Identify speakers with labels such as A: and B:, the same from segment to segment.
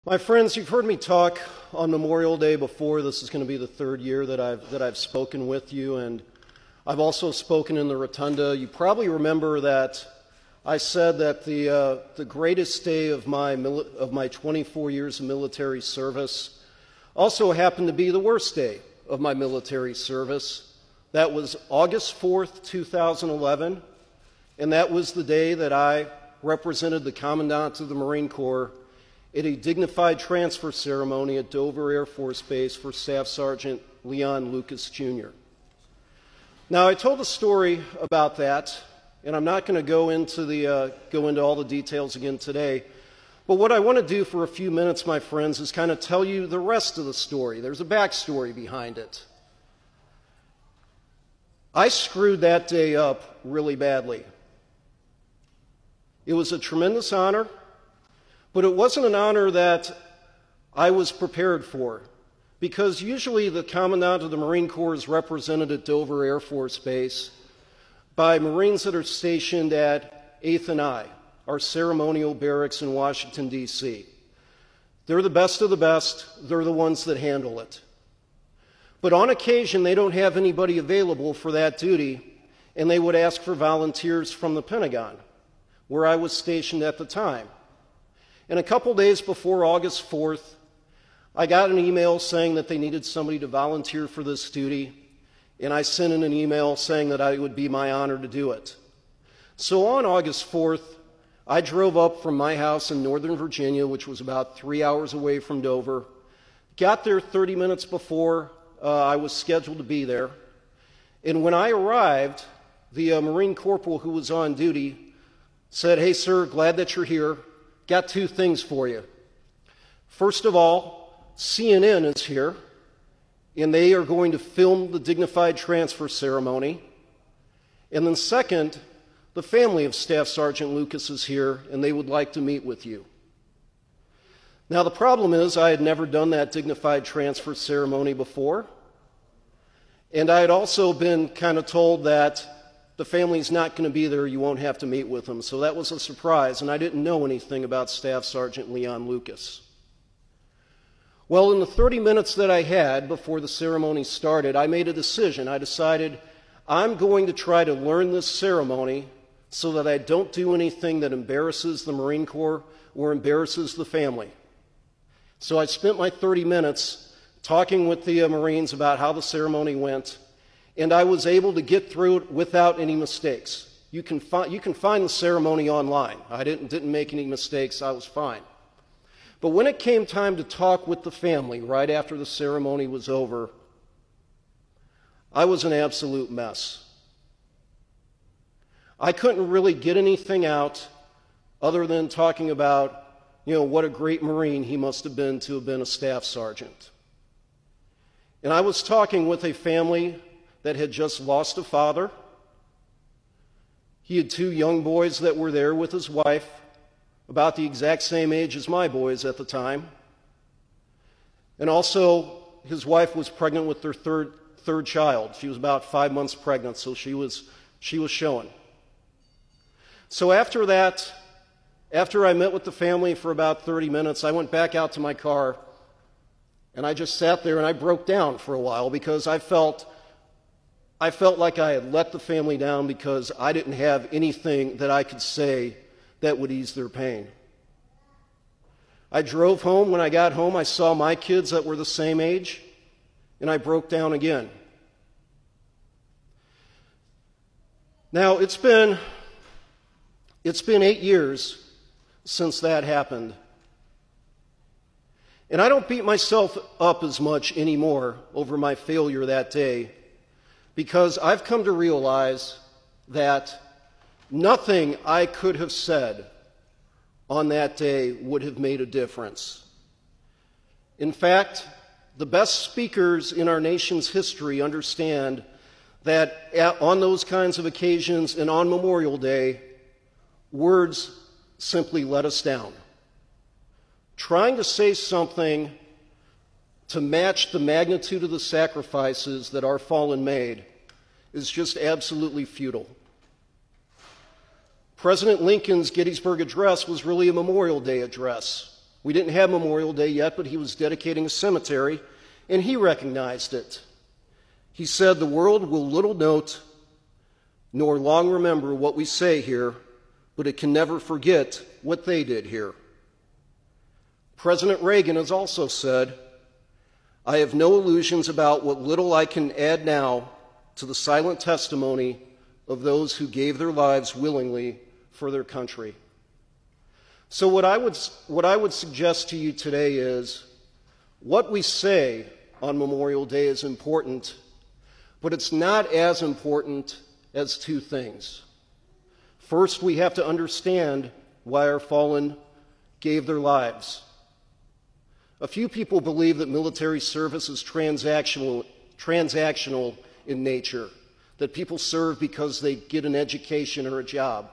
A: My friends, you've heard me talk on Memorial Day before. This is going to be the third year that I've spoken with you, and I've also spoken in the Rotunda. You probably remember that I said that the greatest day of my 24 years of military service also happened to be the worst day of my military service. That was August 4th, 2011, and that was the day that I represented the Commandant of the Marine Corps at a dignified transfer ceremony at Dover Air Force Base for Staff Sergeant Leon Lucas, Jr. Now, I told a story about that, and I'm not going to go into all the details again today, but what I want to do for a few minutes, my friends, is kind of tell you the rest of the story. There's a backstory behind it. I screwed that day up really badly. It was a tremendous honor, but it wasn't an honor that I was prepared for, because usually the Commandant of the Marine Corps is represented at Dover Air Force Base by Marines that are stationed at 8th and I, our ceremonial barracks in Washington, D.C. They're the best of the best. They're the ones that handle it. But on occasion, they don't have anybody available for that duty, and they would ask for volunteers from the Pentagon, where I was stationed at the time. And a couple days before August 4th, I got an email saying that they needed somebody to volunteer for this duty, and I sent in an email saying that it would be my honor to do it. So on August 4th, I drove up from my house in Northern Virginia, which was about 3 hours away from Dover, got there 30 minutes before I was scheduled to be there, and when I arrived, the Marine Corporal who was on duty said, "Hey, sir, glad that you're here. Got two things for you. First of all, CNN is here, and they are going to film the dignified transfer ceremony. And then second, the family of Staff Sergeant Lucas is here, and they would like to meet with you." Now, the problem is I had never done that dignified transfer ceremony before, and I had also been kind of told that the family's not going to be there, you won't have to meet with them. So that was a surprise, and I didn't know anything about Staff Sergeant Leon Lucas. Well, in the 30 minutes that I had before the ceremony started, I made a decision. I decided I'm going to try to learn this ceremony so that I don't do anything that embarrasses the Marine Corps or embarrasses the family. So I spent my 30 minutes talking with the Marines about how the ceremony went, and I was able to get through it without any mistakes. You can find the ceremony online. I didn't make any mistakes. I was fine. But when it came time to talk with the family right after the ceremony was over, I was an absolute mess. I couldn't really get anything out other than talking about, what a great Marine he must have been to have been a staff sergeant. And I was talking with a family that had just lost a father. He had two young boys that were there with his wife, about the exact same age as my boys at the time. And also, his wife was pregnant with their third child. She was about 5 months pregnant, so she was showing. So after that, after I met with the family for about 30 minutes, I went back out to my car, and I just sat there and I broke down for a while because I felt like I had let the family down because I didn't have anything that I could say that would ease their pain. I drove home. When I got home, I saw my kids that were the same age, and I broke down again. Now, it's been 8 years since that happened, and I don't beat myself up as much anymore over my failure that day, because I've come to realize that nothing I could have said on that day would have made a difference. In fact, the best speakers in our nation's history understand that on those kinds of occasions and on Memorial Day, words simply let us down. Trying to say something to match the magnitude of the sacrifices that our fallen made is just absolutely futile. President Lincoln's Gettysburg Address was really a Memorial Day address. We didn't have Memorial Day yet, but he was dedicating a cemetery, and he recognized it. He said, "The world will little note nor long remember what we say here, but it can never forget what they did here." President Reagan has also said, "I have no illusions about what little I can add now to the silent testimony of those who gave their lives willingly for their country." So what I would suggest to you today is, what we say on Memorial Day is important, but it's not as important as two things. First, we have to understand why our fallen gave their lives. A few people believe that military service is transactional in nature, that people serve because they get an education or a job.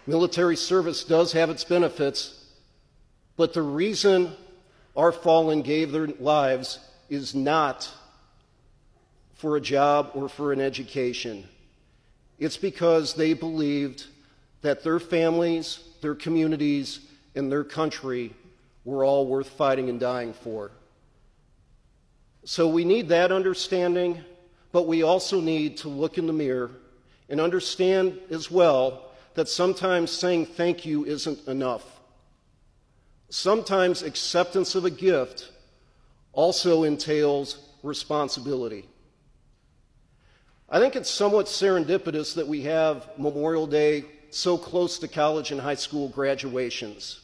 A: Military service does have its benefits, but the reason our fallen gave their lives is not for a job or for an education. It's because they believed that their families, their communities, and their country were all worth fighting and dying for. So we need that understanding, but we also need to look in the mirror and understand as well that sometimes saying thank you isn't enough. Sometimes acceptance of a gift also entails responsibility. I think it's somewhat serendipitous that we have Memorial Day so close to college and high school graduations.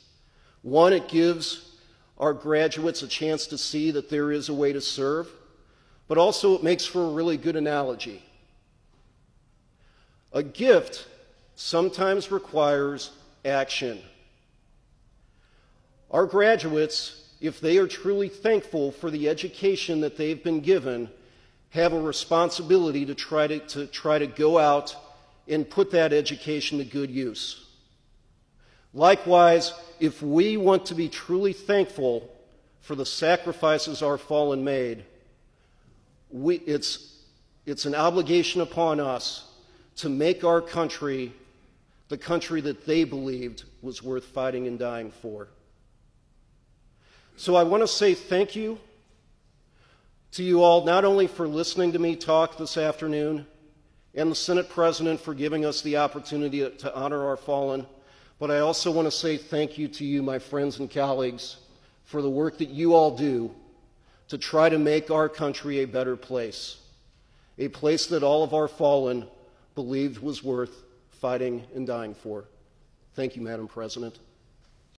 A: One, it gives our graduates a chance to see that there is a way to serve, but also it makes for a really good analogy. A gift sometimes requires action. Our graduates, if they are truly thankful for the education that they've been given, have a responsibility to try to go out and put that education to good use. Likewise, if we want to be truly thankful for the sacrifices our fallen made, it's an obligation upon us to make our country the country that they believed was worth fighting and dying for. So I want to say thank you to you all, not only for listening to me talk this afternoon, and the Senate President for giving us the opportunity to honor our fallen, but I also want to say thank you to you, my friends and colleagues, for the work that you all do to try to make our country a better place, a place that all of our fallen believed was worth fighting and dying for. Thank you, Madam President.